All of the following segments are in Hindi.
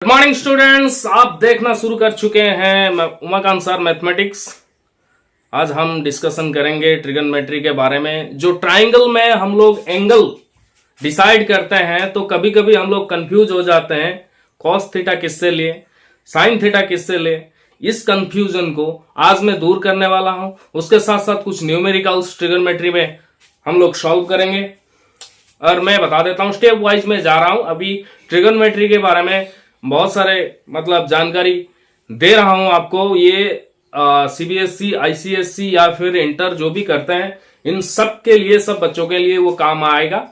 मॉर्निंग स्टूडेंट्स, आप देखना शुरू कर चुके हैं उमाकांत सर मैथमेटिक्स। आज हम डिस्कशन करेंगे ट्रिगोनोमेट्री के बारे में। जो ट्राइंगल में हम लोग एंगल डिसाइड करते हैं तो कभी कभी हम लोग कंफ्यूज हो जाते हैं, कॉस थीटा किससे लिए, साइन थीटा किससे ले। इस कंफ्यूजन को आज मैं दूर करने वाला हूं। उसके साथ साथ कुछ न्यूमेरिकल्स ट्रिगोनोमेट्री में हम लोग सॉल्व करेंगे। और मैं बता देता हूं, स्टेप वाइज में जा रहा हूं। अभी ट्रिगोनोमेट्री के बारे में बहुत सारे जानकारी दे रहा हूं आपको। ये सीबीएसई, आईसीएसई या फिर इंटर जो भी करते हैं, इन सब के लिए, सब बच्चों के लिए वो काम आएगा।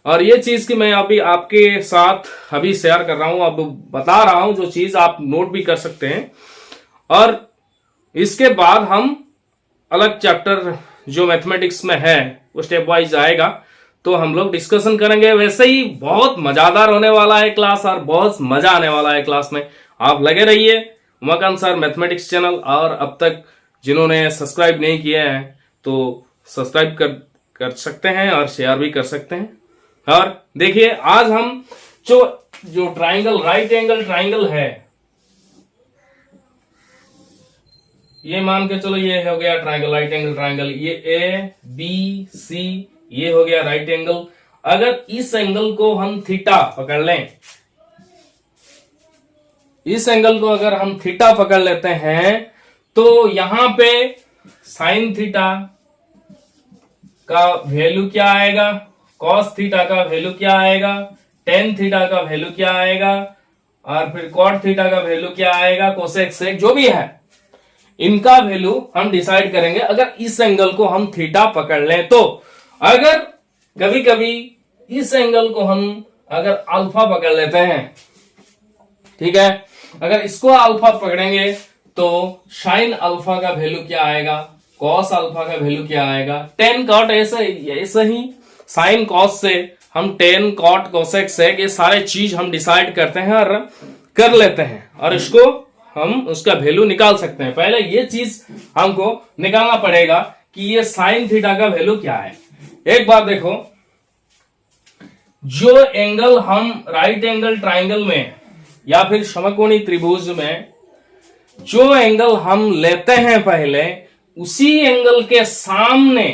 और ये चीज की मैं अभी आपके साथ अभी शेयर कर रहा हूं, अब बता रहा हूं, जो चीज आप नोट भी कर सकते हैं। और इसके बाद हम अलग चैप्टर जो मैथमेटिक्स में है वो स्टेप वाइज आएगा, तो हम लोग डिस्कशन करेंगे। वैसे ही बहुत मजादार होने वाला है क्लास और बहुत मजा आने वाला है क्लास में। आप लगे रहिए उमाकांत सर मैथमेटिक्स चैनल। और अब तक जिन्होंने सब्सक्राइब नहीं किया है तो सब्सक्राइब कर सकते हैं और शेयर भी कर सकते हैं। और देखिए, आज हम जो ट्राइंगल, राइट एंगल ट्राइंगल है, ये मान के चलो ये हो गया ट्राइंगल, राइट एंगल ट्राइंगल। ये ए बी सी, ये हो गया राइट एंगल। अगर इस एंगल को हम थीटा पकड़ लें, इस एंगल को अगर हम थीटा पकड़ लेते हैं तो यहां पे साइन थीटा का वैल्यू क्या आएगा, कॉस थीटा का वैल्यू क्या आएगा, टेन थीटा का वैल्यू क्या आएगा, और फिर कॉट थीटा का वैल्यू क्या आएगा, कोसेक सेक जो भी है, इनका वैल्यू हम डिसाइड करेंगे अगर इस एंगल को हम थीटा पकड़ लें तो। अगर कभी कभी इस एंगल को हम अगर अल्फा पकड़ लेते हैं, ठीक है, अगर इसको अल्फा पकड़ेंगे तो साइन अल्फा का वैल्यू क्या आएगा, कॉस अल्फा का वैल्यू क्या आएगा, टेन कॉट। ऐसे ही साइन कॉस से हम टेन कॉट कोसेक सेक ये सारे चीज हम डिसाइड करते हैं और कर लेते हैं, और इसको हम उसका वैल्यू निकाल सकते हैं। पहले ये चीज हमको निकालना पड़ेगा कि ये साइन थीटा का वैल्यू क्या है। एक बात देखो, जो एंगल हम राइट एंगल ट्राइंगल में या फिर समकोणी त्रिभुज में जो एंगल हम लेते हैं, पहले उसी एंगल के सामने,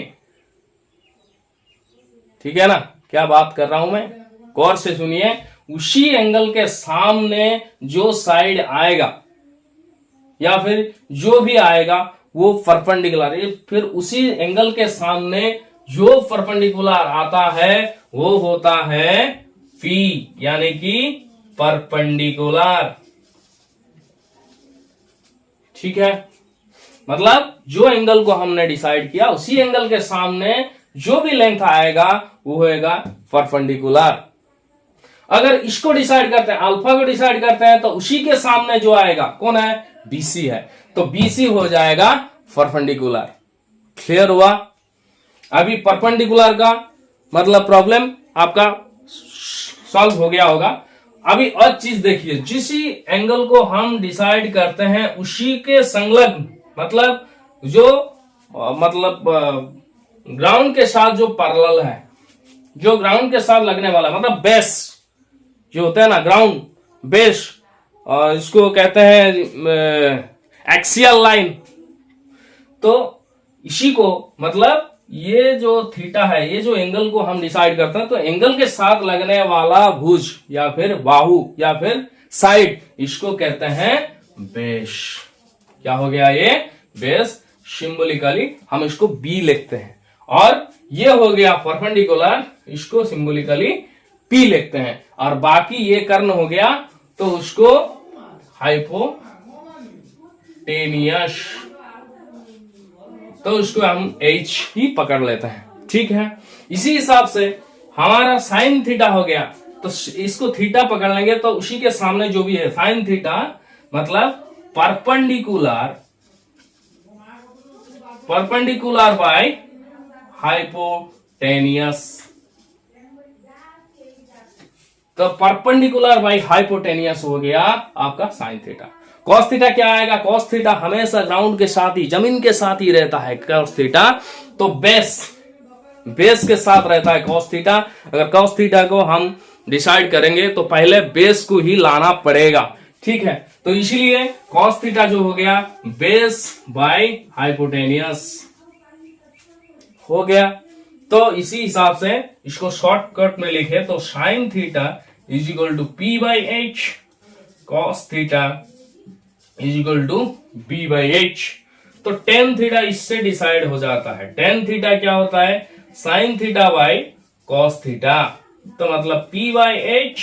ठीक है ना, क्या बात कर रहा हूं मैं, गौर से सुनिए, उसी एंगल के सामने जो साइड आएगा या फिर जो भी आएगा वो परपेंडिकुलर, फिर उसी एंगल के सामने जो परपेंडिकुलर आता है वो होता है फी, यानी कि परपेंडिकुलर। ठीक है, मतलब जो एंगल को हमने डिसाइड किया उसी एंगल के सामने जो भी लेंथ आएगा वो होएगा परपेंडिकुलर। अगर इसको डिसाइड करते हैं, अल्फा को डिसाइड करते हैं, तो उसी के सामने जो आएगा कौन है, बीसी है, तो बीसी हो जाएगा परपेंडिकुलर। क्लियर हुआ? अभी परपेंडिकुलर का मतलब प्रॉब्लम आपका सॉल्व हो गया होगा। अभी और चीज देखिए, जिस एंगल को हम डिसाइड करते हैं उसी के संलग्न, मतलब जो ग्राउंड के साथ जो पैरेलल है, जो ग्राउंड के साथ लगने वाला, मतलब बेस जो होता है ना, ग्राउंड बेस, और इसको कहते हैं एक्सियल लाइन। तो इसी को, मतलब ये जो थीटा है, ये जो एंगल को हम डिसाइड करते हैं, तो एंगल के साथ लगने वाला भुज या फिर बाहु या फिर साइड, इसको कहते हैं बेस। क्या हो गया ये, बेस। सिंबॉलिकली हम इसको बी लिखते हैं। और ये हो गया परपेंडिकुलर, इसको सिंबॉलिकली पी लिखते हैं। और बाकी ये कर्ण हो गया तो उसको हाइपोटेनियस, तो उसको हम एच ही पकड़ लेते हैं। ठीक है, इसी हिसाब से हमारा साइन थीटा हो गया, तो इसको थीटा पकड़ लेंगे तो उसी के सामने जो भी है साइन थीटा, मतलब परपेंडिकुलर बाय हाइपोटेनियस। तो परपेंडिकुलर बाय हाइपोटेनियस हो गया आपका साइन थीटा। कॉस थीटा क्या आएगा, कॉस थीटा हमेशा ग्राउंड के साथ ही, जमीन के साथ ही रहता है कॉस थीटा, तो बेस के साथ रहता है कॉस थीटा। अगर कॉस थीटा को हम डिसाइड करेंगे तो पहले बेस को ही लाना पड़ेगा। ठीक है, तो इसीलिए कॉस थीटा जो हो गया बेस बाय हाइपोटेनियस हो गया। तो इसी हिसाब से इसको शॉर्टकट में लिखे तो sine theta is equal to P by H, cos theta is equal to B by H. तो टेन थीटा इससे डिसाइड हो जाता है। टेन थीटा क्या होता है, sine theta by cos theta. तो मतलब P by H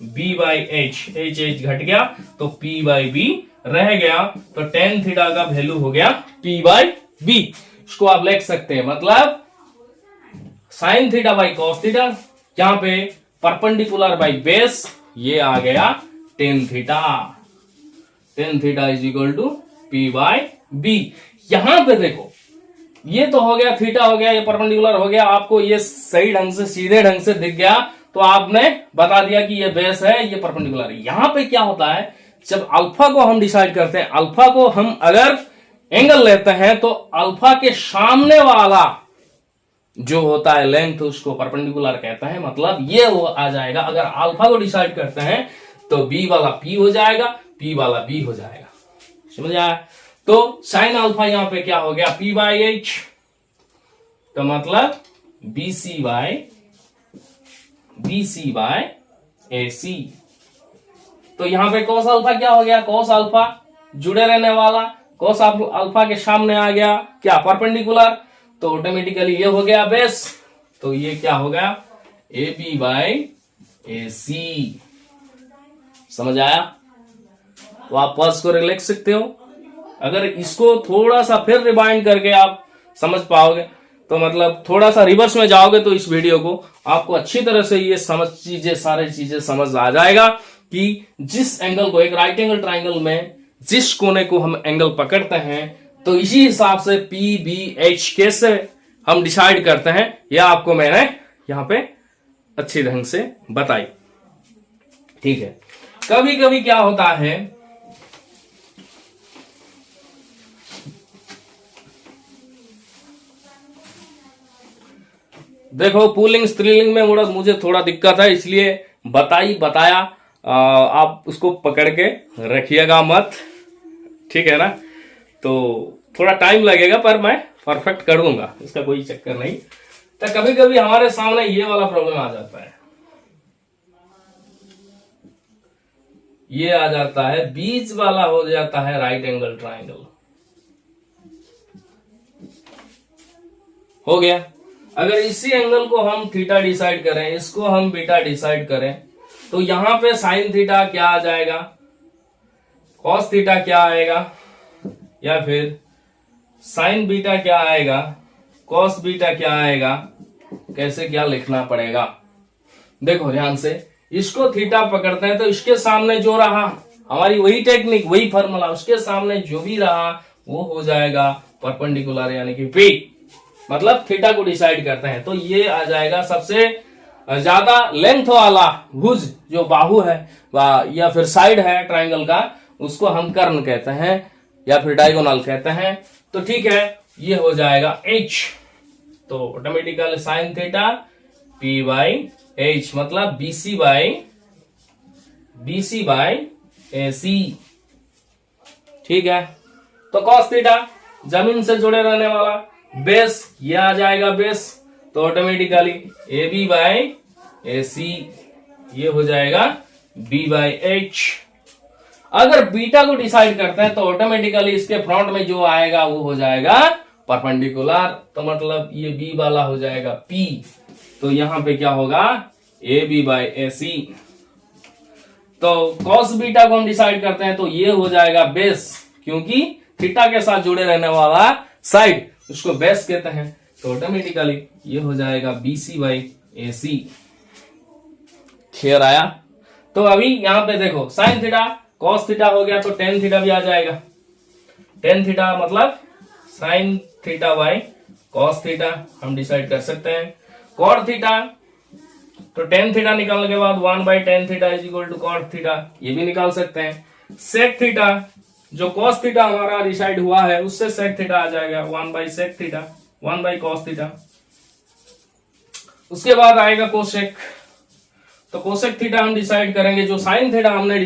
B by H, H H घट गया तो पी बाई बी रह गया। तो टेन थीटा का वैल्यू हो गया पी बाई बी। इसको आप लिख सकते हैं, मतलब sine theta by cos theta, यहां पे परपेंडिकुलर बाई बेस, ये आ गया tan theta. Tan theta is equal to P by B. यहां पे देखो ये तो हो गया थीटा हो गया, ये परपेंडिकुलर हो गया, आपको ये सही ढंग से सीधे ढंग से दिख गया तो आपने बता दिया कि ये बेस है, ये परपेंडिकुलर है। यहां पे क्या होता है, जब अल्फा को हम डिसाइड करते हैं, अल्फा को हम अगर एंगल लेते हैं तो अल्फा के सामने वाला जो होता है लेंथ उसको परपेंडिकुलर कहते हैं। मतलब ये वो आ जाएगा, अगर अल्फा को डिसाइड करते हैं तो बी वाला पी हो जाएगा, पी वाला बी हो जाएगा। समझ आया? तो साइन अल्फा यहां पे क्या हो गया पी बाई एच, तो मतलब बीसी बाय ए सी। तो यहां पे कॉस अल्फा क्या हो गया, कॉस अल्फा जुड़े रहने वाला, कॉस अल्फा के सामने आ गया क्या परपेंडिकुलर, तो ऑटोमेटिकली ये हो गया बेस। तो ये क्या हो गया ए बी बाय ए सी। समझ आया? तो आप पॉज को लिख सकते हो। अगर इसको थोड़ा सा फिर रिवाइंड करके आप समझ पाओगे तो मतलब थोड़ा सा रिवर्स में जाओगे तो इस वीडियो को आपको अच्छी तरह से ये सारी चीजें समझ आ जाएगा कि जिस एंगल को, एक राइट एंगल ट्राइंगल में जिस कोने को हम एंगल पकड़ते हैं तो इसी हिसाब से पी बी एच कैसे हम डिसाइड करते हैं, यह आपको मैंने यहां पे अच्छी ढंग से बताई। ठीक है, कभी कभी क्या होता है, देखो पुलिंग स्त्रीलिंग में मुझे थोड़ा दिक्कत है, इसलिए बताया आप उसको पकड़ के रखिएगा मत, ठीक है ना। तो थोड़ा टाइम लगेगा पर मैं परफेक्ट कर दूंगा, इसका कोई चक्कर नहीं। तो कभी कभी हमारे सामने ये वाला प्रॉब्लम आ जाता है, ये आ जाता है बीच वाला हो जाता है राइट एंगल ट्राइंगल। हो गया, अगर इसी एंगल को हम थीटा डिसाइड करें, इसको हम बीटा डिसाइड करें, तो यहां पे साइन थीटा क्या आ जाएगा, कॉस थीटा क्या आएगा, या फिर साइन बीटा क्या आएगा, कॉस बीटा क्या आएगा, कैसे क्या लिखना पड़ेगा। देखो ध्यान से, इसको थीटा पकड़ते हैं तो इसके सामने जो रहा, हमारी वही टेक्निक वही फॉर्मूला, उसके सामने जो भी रहा वो हो जाएगा परपेंडिकुलर, यानी कि पी। मतलब थीटा को डिसाइड करते हैं तो ये आ जाएगा सबसे ज्यादा लेंथ वाला भुज जो बाहु है या फिर साइड है ट्राइंगल का, उसको हम कर्ण कहते हैं या फिर डायगोनल कहते हैं। तो ठीक है, ये हो जाएगा एच। तो automatically sine theta P by H, मतलब बीसी बाय ए सी। ठीक है, तो कॉस थीटा जमीन से जुड़े रहने वाला बेस, ये आ जाएगा बेस, तो ऑटोमेटिकली ए बी बाय ए सी, ये हो जाएगा बी बाय एच। अगर बीटा को डिसाइड करते हैं तो ऑटोमेटिकली इसके फ्रंट में जो आएगा वो हो जाएगा परपेंडिकुलर, तो मतलब ये बी वाला हो जाएगा पी। तो यहां पे क्या होगा ए बी बाय ए सी। तो कॉस बीटा को हम डिसाइड करते हैं तो ये हो जाएगा बेस, क्योंकि थीटा के साथ जुड़े रहने वाला साइड उसको बेस कहते हैं। तो ऑटोमेटिकली ये हो जाएगा BC by A C. Clear आया? तो अभी यहां पे देखो साइन थीटा कॉस थीटा हो गया तो टेन थीटा भी आ जाएगा। टेन थीटा मतलब sine theta by cos theta हम डिसाइड कर सकते हैं। कॉट थीटा तो टेन थीटा निकालने के बाद 1 by tan theta is equal to cot theta, ये भी निकाल सकते हैं। सेक थीटा जो कॉस थीटा हमारा डिसाइड हुआ है उससे सेक थीटा आ जाएगा 1 by sec theta, 1 by cos theta. उसके बाद आएगा कोसेक, तो कोसेक थीटा हम डिसाइड करेंगे, जो साइन थीटा हमने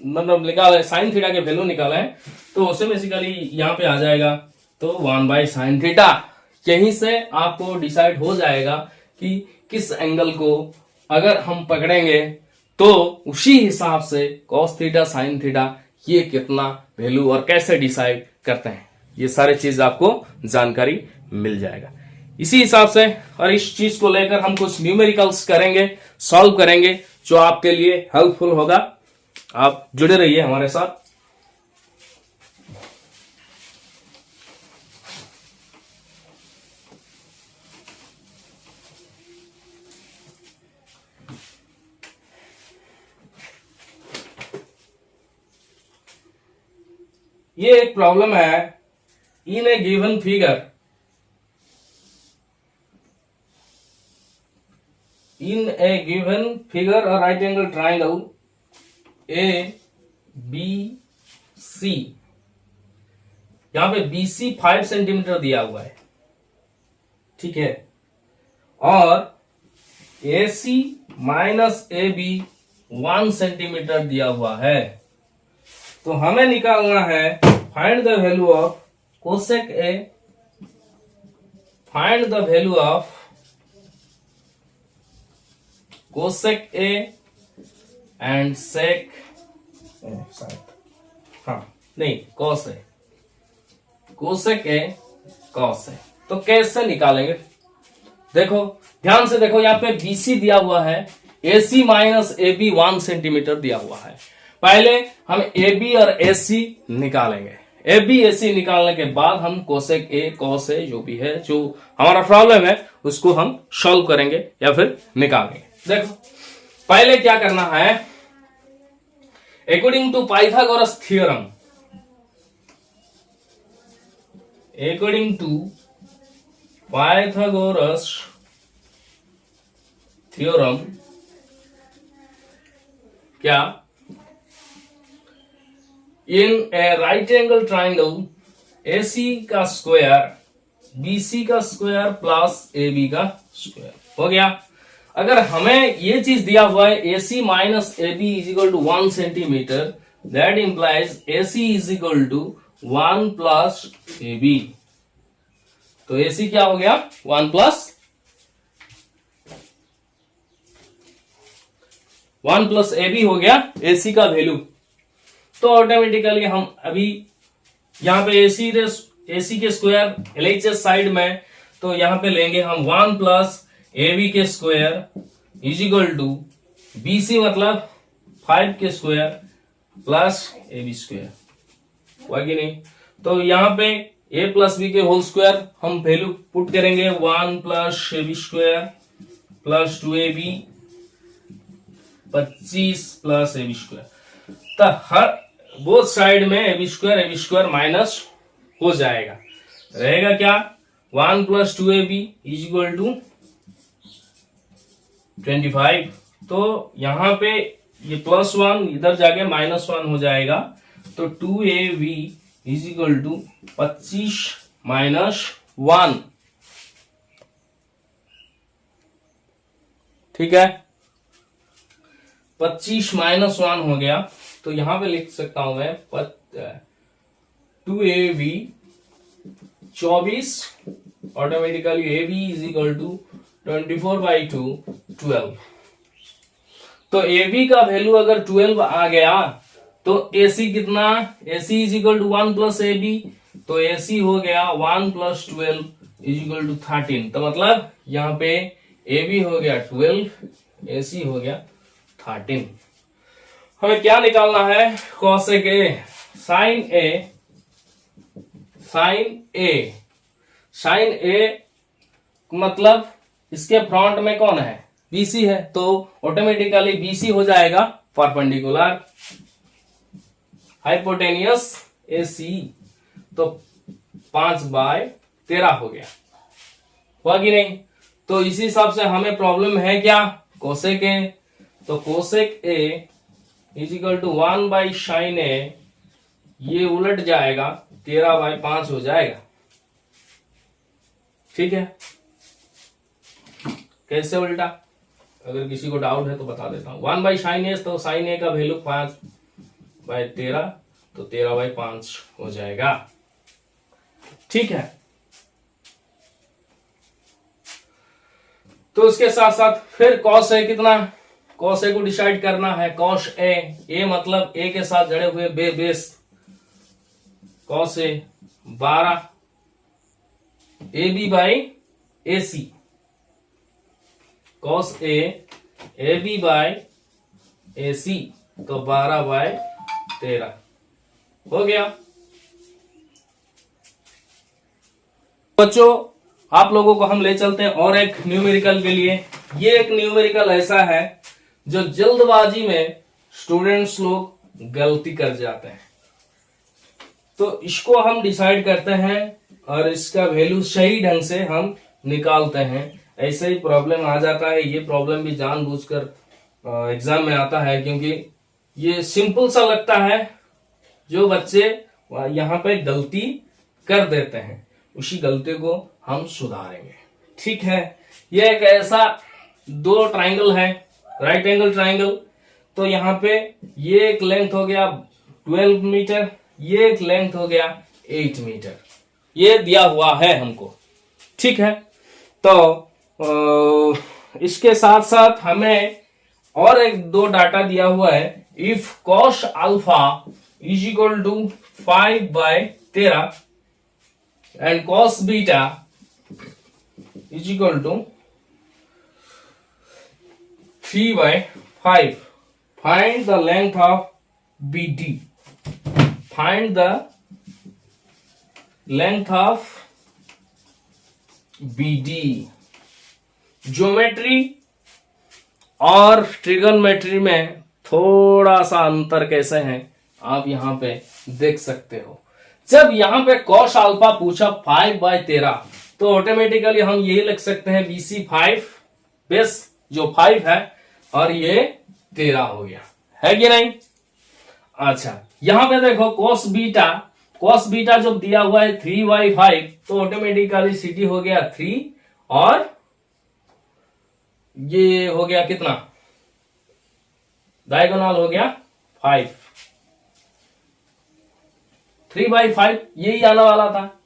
मतलब निकाला है, साइन थीटा के वैल्यू निकाला है, तो उसे बेसिकली यहाँ पे आ जाएगा तो 1/sin थीटा। यहीं से आपको डिसाइड हो जाएगा कि किस एंगल को अगर हम पकड़ेंगे तो उसी हिसाब से cos थीटा sin थीटा ये कितना वैल्यू और कैसे डिसाइड करते हैं, ये सारे चीज आपको जानकारी मिल जाएगा। इसी हिसाब से और इस चीज को लेकर हम कुछ न्यूमेरिकल्स करेंगे, सॉल्व करेंगे, जो आपके लिए हेल्पफुल होगा। आप जुड़े रहिए हमारे साथ। ये एक प्रॉब्लम है। In a given figure, in a given figure a right angle triangle A B C, यहां पे BC 5 सेंटीमीटर दिया हुआ है, ठीक है, और AC माइनस AB 1 सेंटीमीटर दिया हुआ है। तो हमें निकालना है find the value of cosec A, find the value of cosec A and sec, नहीं cos A, cosec A cos A। तो कैसे निकालेंगे? देखो ध्यान से देखो, यहाँ पे BC दिया हुआ है, AC माइनस AB 1 सेंटीमीटर दिया हुआ है। पहले हम AB और AC निकालेंगे। AB AC निकालने के बाद हम कोसेक A कॉस A जो भी है, जो हमारा प्रॉब्लम है उसको हम सॉल्व करेंगे या फिर निकालेंगे। देखो पहले क्या करना है, according to Pythagoras theorem, according to Pythagoras theorem, क्या in a right angle triangle AC का स्क्वायर BC का स्क्वायर प्लस AB का स्क्वायर हो गया। अगर हमें ये चीज दिया हुआ है AC minus AB is equal to 1 centimetre, that implies AC is equal to 1 plus AB। तो AC क्या हो गया 1 प्लस AB हो गया AC का वैल्यू। तो ऑटोमेटिकली हम अभी यहां पे AC के स्क्वायर LHS साइड में, तो यहां पे लेंगे हम 1 प्लस AB के square is equal to BC मतलब 5 के स्क्वायर प्लस AB स्क्वायर, हुआ कि नहीं? तो यहां पे A प्लस B के होल स्क्वायर हम वैल्यू पुट करेंगे, 1 plus AB square plus 2AB 25 plus AB square. तो हर बोथ साइड में AB स्क्वायर माइनस हो जाएगा, रहेगा क्या 1 plus 2AB is equal to 25। तो यहां पे ये +1 इधर जाके -1 हो जाएगा, तो 2AB is equal to 25 minus 1, ठीक है, 25 माइनस 1 हो गया। तो यहां पे लिख सकता हूं मैं 2AB 24, automatically AB is equal to 24/2 12। तो AB का वैल्यू अगर 12 आ गया तो AC कितना, AC is equal to 1 plus AB, तो AC हो गया 1 प्लस 12 इज इक्वल टू 13। तो मतलब यहां पे AB हो गया 12, AC हो गया 13। हमें क्या निकालना है, कोसेक A साइन A मतलब इसके फ्रंट में कौन है, BC है, तो ऑटोमेटिकली BC हो जाएगा परपेंडिकुलर हाइपोटेनियस AC। तो 5/13 हो गया, हुआ कि नहीं? तो इसी हिसाब से हमें प्रॉब्लम है क्या, कोसेक A, तो cosec A is equal to 1/sin A, ये उलट जाएगा 13/5 हो जाएगा, ठीक है। कैसे उल्टा, अगर किसी को डाउट है तो बता देता हूँ। 1/sin a, तो sin a का वैल्यू 5/13, तो 13/5 हो जाएगा। ठीक है, तो उसके साथ साथ फिर cos a कितना, cos a को डिसाइड करना है। cos a मतलब a के साथ जड़े हुए base, cos a 12 AB/AC, cos a AB/AC, तो 12/13 हो गया। बच्चों आप लोगों को हम ले चलते हैं और एक न्यूमेरिकल के लिए। ये एक न्यूमेरिकल ऐसा है जो जल्दबाजी में स्टूडेंट्स लोग गलती कर जाते हैं, तो इसको हम डिसाइड करते हैं और इसका वैल्यू सही ढंग से हम निकालते हैं। ऐसे ही प्रॉब्लम आ जाता है। ये प्रॉब्लम भी जानबूझकर एग्जाम में आता है, क्योंकि ये सिंपल सा लगता है। जो बच्चे यहाँ पे गलती कर देते हैं, उसी गलती को हम सुधारेंगे। ठीक है, ये एक ऐसा दो ट्राइंगल है, राइट एंगल ट्राइंगल। तो यहाँ पे ये एक लेंथ हो गया 12 मीटर, ये एक लेंथ हो गया 8 मीटर, ये दिया हुआ है हमको। ठीक है, तो इसके साथ साथ हमें और एक दो डाटा दिया हुआ है। If cos alpha is equal to 5/13 and cos beta is equal to 3/5. Find the length of BD. Find the length of BD. Geometry और ट्रिगोनोमेट्री में थोड़ा सा अंतर कैसे है आप यहां पे देख सकते हो। जब यहां पे cos अल्फा पूछा 5/13, तो ऑटोमेटिकली हम यही लिख सकते हैं BC 5, बेस जो 5 है, और ये 13 हो गया, है कि नहीं। अच्छा, यहां पे देखो cos बीटा जब दिया हुआ है 3/5, तो ऑटोमेटिकली CT हो गया 3, और ये हो गया कितना, डायगोनल हो गया 5। 3/5 यही आने वाला था,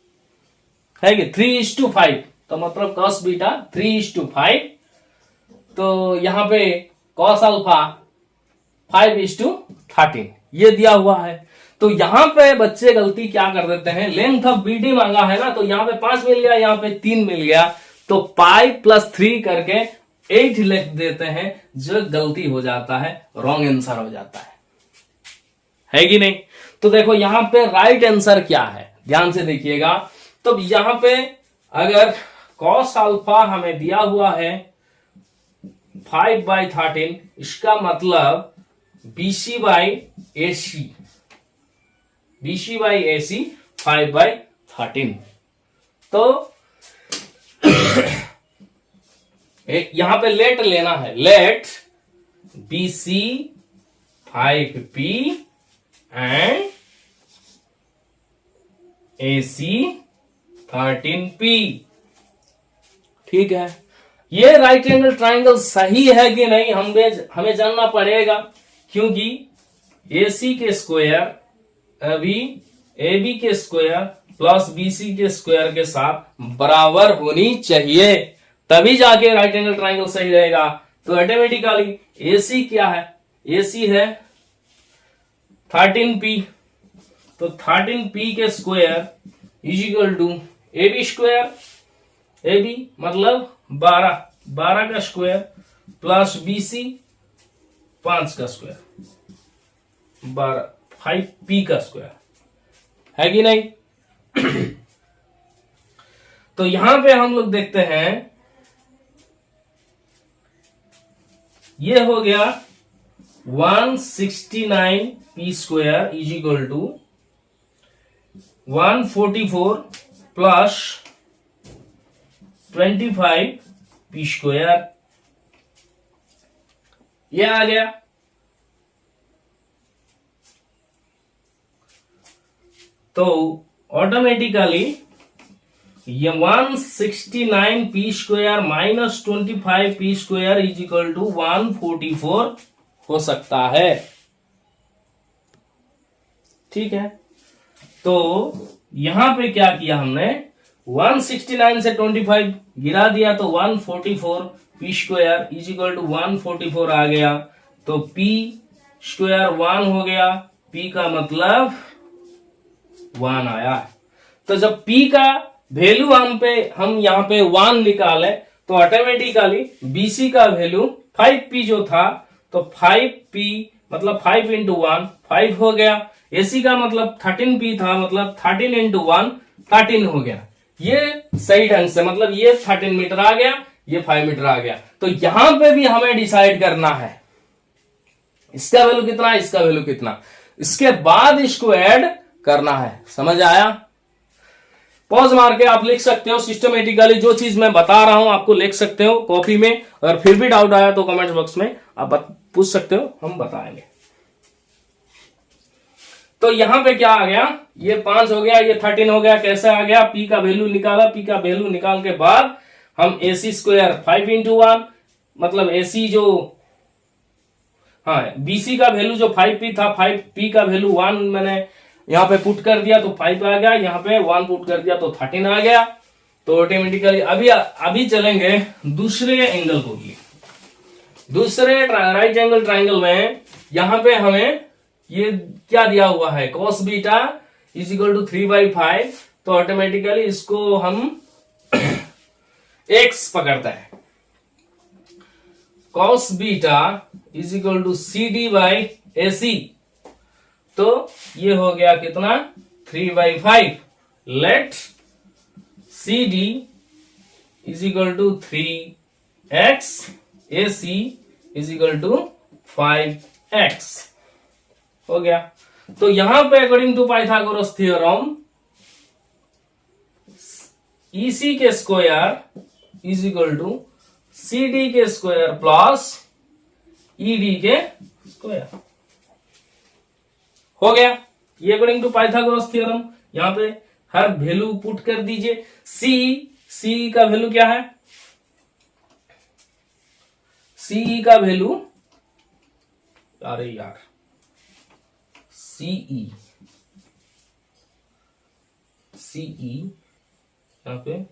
है कि 3:5, तो मतलब cos बीटा 3:5। तो यहां पे cos अल्फा 5:13 ये दिया हुआ है। तो यहां पे बच्चे गलती क्या कर देते हैं, लेंथ ऑफ बीडी मांगा है ना, तो यहां पे 5 मिल गया, यहां पे 3 मिल गया, तो पाई प्लस 3 करके 8 लिख देते हैं, जो गलती हो जाता है, रॉन्ग आंसर हो जाता है कि नहीं। तो देखो यहां पे राइट आंसर क्या है, ध्यान से देखिएगा। तो यहां पे अगर cos अल्फा हमें दिया हुआ है 5/13, इसका मतलब BC/AC 5/13। तो यहां पे लेट लेना है, late BC 5P and AC 13P। ठीक है, ये राइट एंगल ट्राइंगल सही है कि नहीं हमें जानना पड़ेगा, क्योंकि AC के स्क्वायर अभी AB के स्क्वायर प्लस BC के स्क्वायर के साथ बराबर होनी चाहिए, तभी जाके राइट एंगल ट्राइंगल सही रहेगा। तो ऑटोमेटिकली AC क्या है, AC है 13P, तो 13P के square is equal to AB square, AB मतलब 12 का स्क्वायर प्लस BC 5 का स्क्वायर, 5P का स्क्वायर, है कि नहीं। तो यहां पे हम लोग देखते हैं, ये हो गया 169P square is equal to 144 plus 25P square, ये आ गया। तो ऑटोमेटिकली ये 169 P square minus 25 P square is equal to 144 हो सकता है। ठीक है, तो यहां पे क्या किया हमने, 169 से 25 गिरा दिया तो 144 P square is equal to 144 आ गया, तो पी स्क्वायर 1 हो गया, पी का मतलब 1 आया। तो जब पी का वैल्यू हम यहाँ पे 1 निकाले तो ऑटोमेटिकली बीसी का वैल्यू 5p जो था, तो 5p मतलब 5 इंटू 1 5 हो गया। एसी का मतलब 13p था, मतलब 13 इंटू 1 13 हो गया। ये सही ढंग से, मतलब ये 13 मीटर आ गया, ये 5 मीटर आ गया। तो यहां पे भी हमें डिसाइड करना है इसका वैल्यू कितना, इसका वैल्यू कितना, इसके बाद इसको ऐड करना है। समझ आया? पॉज मार के आप लिख सकते हो सिस्टमेटिकली, जो चीज मैं बता रहा हूं आपको लिख सकते हो कॉपी में। अगर फिर भी डाउट आया तो कमेंट बॉक्स में आप पूछ सकते हो, हम बताएंगे। तो यहां पे क्या आ गया, ये 5 हो गया, ये 13 हो गया। कैसे आ गया, पी का वैल्यू निकाला, पी का वैल्यू निकाल के बाद हम एसी स्क्वायर 5 इंटू 1 मतलब एसी जो, हाँ बीसी का वैल्यू जो 5p था, 5p का वैल्यू 1 मैंने यहां पे पुट कर दिया तो 5 आ गया, यहां पे 1 पुट कर दिया तो 13 आ गया। तो ऑटोमेटिकली अभी चलेंगे दूसरे एंगल को लिए। दूसरे राइट एंगल ट्राइंगल में यहां पे हमें ये क्या दिया हुआ है, cos beta is equal to 3/5, तो ऑटोमेटिकली इसको हम x पकड़ते हैं। cos beta is equal to CD by AC, तो ये हो गया कितना 3/5। Let CD is equal to 3x, AC is equal to 5x हो गया। तो यहां पे according to Pythagoras theorem EC के square is equal to CD के स्क्वायर प्लस ED के स्क्वायर हो गया। ये अकॉर्डिंग टू पाइथागोरस थ्योरम। यहां पे हर वैल्यू पुट कर दीजिए। C का वैल्यू क्या है, CE का वैल्यू, अरे यार CE यहां पे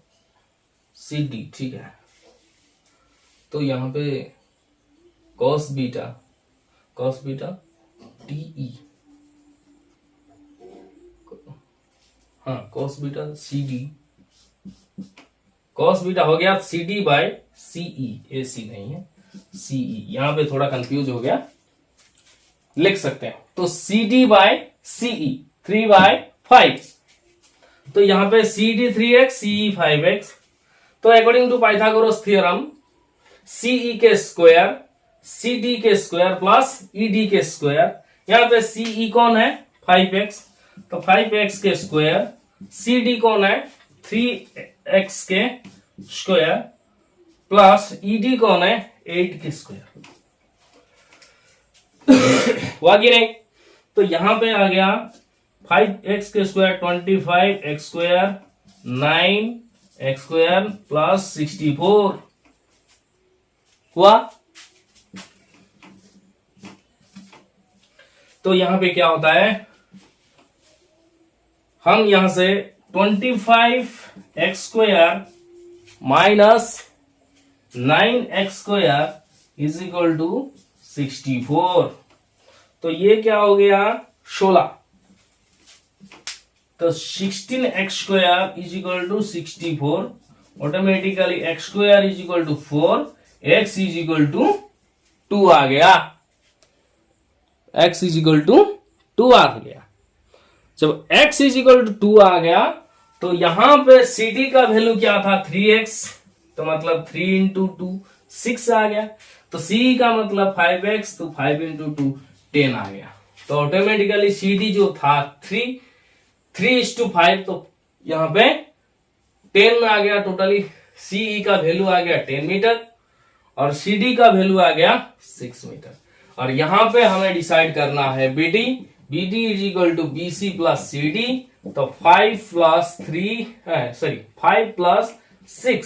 CD, ठीक है। तो यहां पे cos बीटा TE, हाँ cos beta CD, cos beta हो गया CD बाय CE, AC नहीं है CE, यहां पे थोड़ा कंफ्यूज हो गया, लिख सकते हैं। तो CD बाय CE 3/5, तो यहां पे CD 3x, CE 5x। तो according to Pythagoras theorem CE के स्क्वायर CD के स्क्वायर प्लस ED के स्क्वायर, यहां पे CE कौन है 5x, तो 5x के स्क्वायर, CD कौन है 3x के स्क्वायर प्लस ED कौन है 8 के स्क्वायर, हुआ कि नहीं। तो यहां पे आ गया 5x के square 25x square 9x square plus 64 हुआ। तो यहां पे क्या होता है, हम यहां से 25x square minus 9x square is equal to 64, तो ये क्या हो गया 16, तो 16x square is equal to 64, automatically x square is equal to 4, x is equal to 2 आ गया, x इज इक्वल टू 2 आ गया। जब x इज इक्वल टू 2 आ गया तो यहां पे CD का वैल्यू क्या था 3x, तो मतलब 3 इंटू 2 6 आ गया, तो C का मतलब 5x, तो 5 इंटू 2 10 आ गया। तो ऑटोमेटिकली CD जो था 3:5, तो यहां पे 10 आ गया टोटली। CE का वैल्यू आ गया 10 मीटर और CD का वैल्यू आ गया 6 मीटर। और यहां पे हमें डिसाइड करना है BD BD is equal to BC plus CD, तो 5 प्लस 6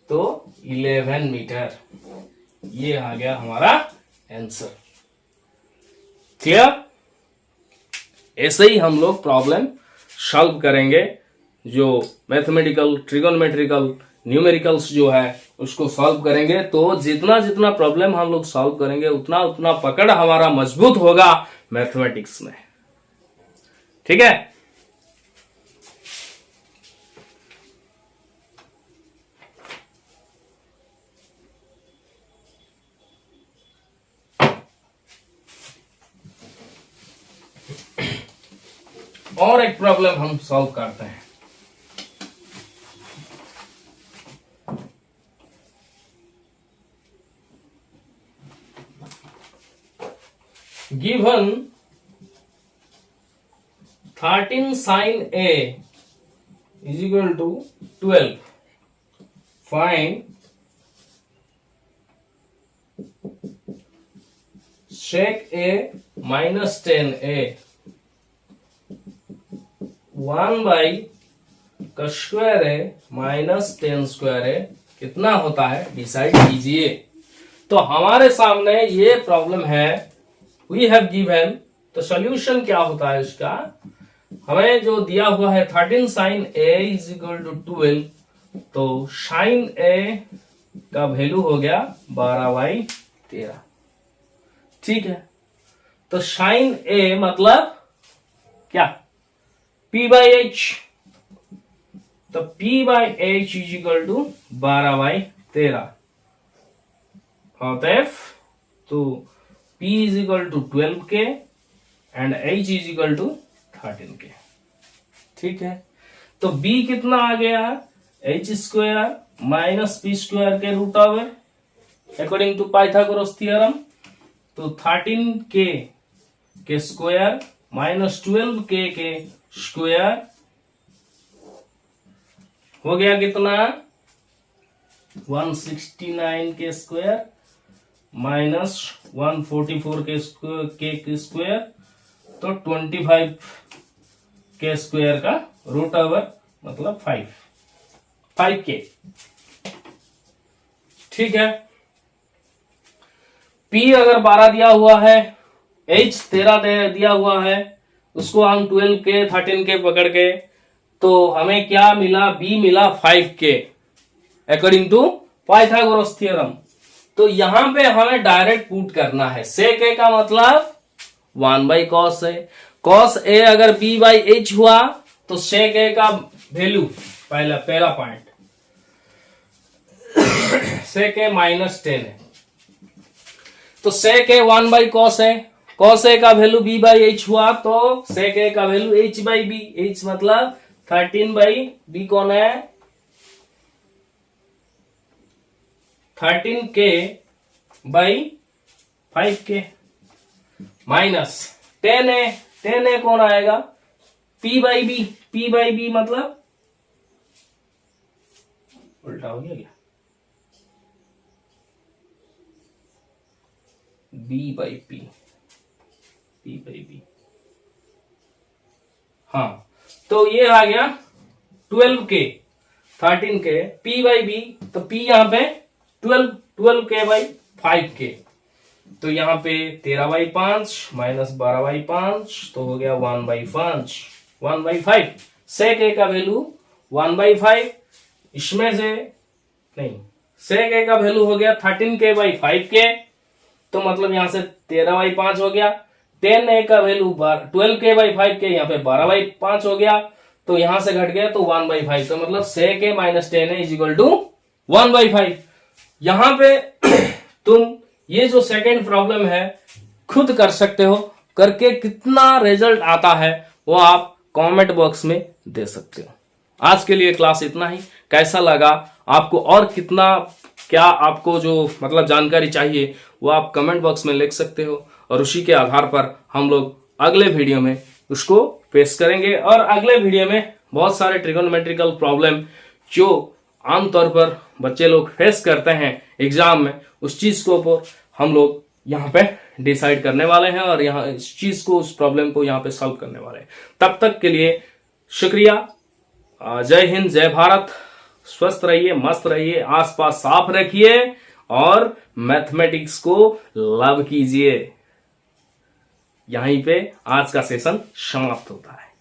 तो 11 मीटर। ये आ गया हमारा आंसर। क्लियर? ऐसे ही हम लोग प्रॉब्लम सॉल्व करेंगे, जो मैथमेटिकल, ट्रिगोनोमेट्रिकल, न्यूमेरिकल्स जो है उसको सॉल्व करेंगे। तो जितना जितना प्रॉब्लम हम लोग सॉल्व करेंगे उतना उतना पकड़ हमारा मजबूत होगा मैथमेटिक्स में। ठीक है? और एक प्रॉब्लम हम सॉल्व करते हैं। Given 13 sin A is equal to 12. Find sec A minus 10A 1 by cos square A minus 10 square A कितना होता है डिसाइड कीजिए। तो हमारे सामने ये प्रॉब्लम है, वी हैव गिवन। तो सॉल्यूशन क्या होता है इसका? हमें जो दिया हुआ है 13 sin A is equal to 12, तो sin A का वैल्यू हो गया 12/13। ठीक है, तो sin A मतलब क्या? P/H, तो P/H इज इक्वल टू 12/13 होता है। तो P is equal to 12K and H is equal to 13K। ठीक है, तो B कितना आ गया? H square minus P square के root over according to Pythagoras theorem. तो 13K के स्क्वायर माइनस 12K के स्क्वायर हो गया कितना? 169 के स्क्वायर माइनस 144 के स्क्वायर, तो 25 के स्क्वायर का रूट ओवर मतलब 5K। ठीक है, P अगर 12 दिया हुआ है, H 13 दिया हुआ है, उसको हम 12K 13K पकड़ के, तो हमें क्या मिला? B मिला 5K according to Pythagoras theorem. तो यहां पे हमें डायरेक्ट पुट करना है। सेक A का मतलब 1/cos A। cos A अगर B/H हुआ तो सेक A का वैल्यू, पहला पॉइंट, सेक A माइनस 10 है, तो सेक A 1/cos A। cos A का वैल्यू B/H हुआ तो सेक A का वैल्यू H/B। H मतलब 13/B कौन है? 13K by 5K minus 10A। 10A कौन आएगा? P/B। P/B मतलब उल्टा हो गया क्या? B/P। P/B, हाँ, तो ये आ गया 12K 13K P/B। तो P यहां पे 12K/5K, तो यहां पे 13/5 माइनस 12/5 तो हो गया 1/5। सेक A का वैल्यू 1/5, इसमें से नहीं, सेक A का वैल्यू हो गया 13K/5K, तो मतलब यहां से 13/5 हो गया। 10A का वैल्यू 12K/5K, यहाँ पे 12/5 हो गया, तो यहां से घट गया तो 1/5, तो मतलब sec A minus 10A is equal to 1/5। यहां पे तुम ये जो सेकेंड प्रॉब्लम है खुद कर सकते हो, करके कितना रिजल्ट आता है वो आप कमेंट बॉक्स में दे सकते हो। आज के लिए क्लास इतना ही। कैसा लगा आपको, और कितना क्या आपको जो मतलब जानकारी चाहिए वो आप कमेंट बॉक्स में लिख सकते हो, और उसी के आधार पर हम लोग अगले वीडियो में उसको पेश करेंगे। और अगले वीडियो में बहुत सारे ट्रिगोनोमेट्रिकल प्रॉब्लम जो आमतौर पर बच्चे लोग फेस करते हैं एग्जाम में, उस चीज को ऊपर हम लोग यहाँ पे डिसाइड करने वाले हैं और यहाँ इस चीज को, उस प्रॉब्लम को यहाँ पे सॉल्व करने वाले हैं। तब तक के लिए शुक्रिया। जय हिंद, जय भारत। स्वस्थ रहिए, मस्त रहिए, आसपास साफ रखिए और मैथमेटिक्स को लव कीजिए। यहीं पे आज का सेशन समाप्त होता है।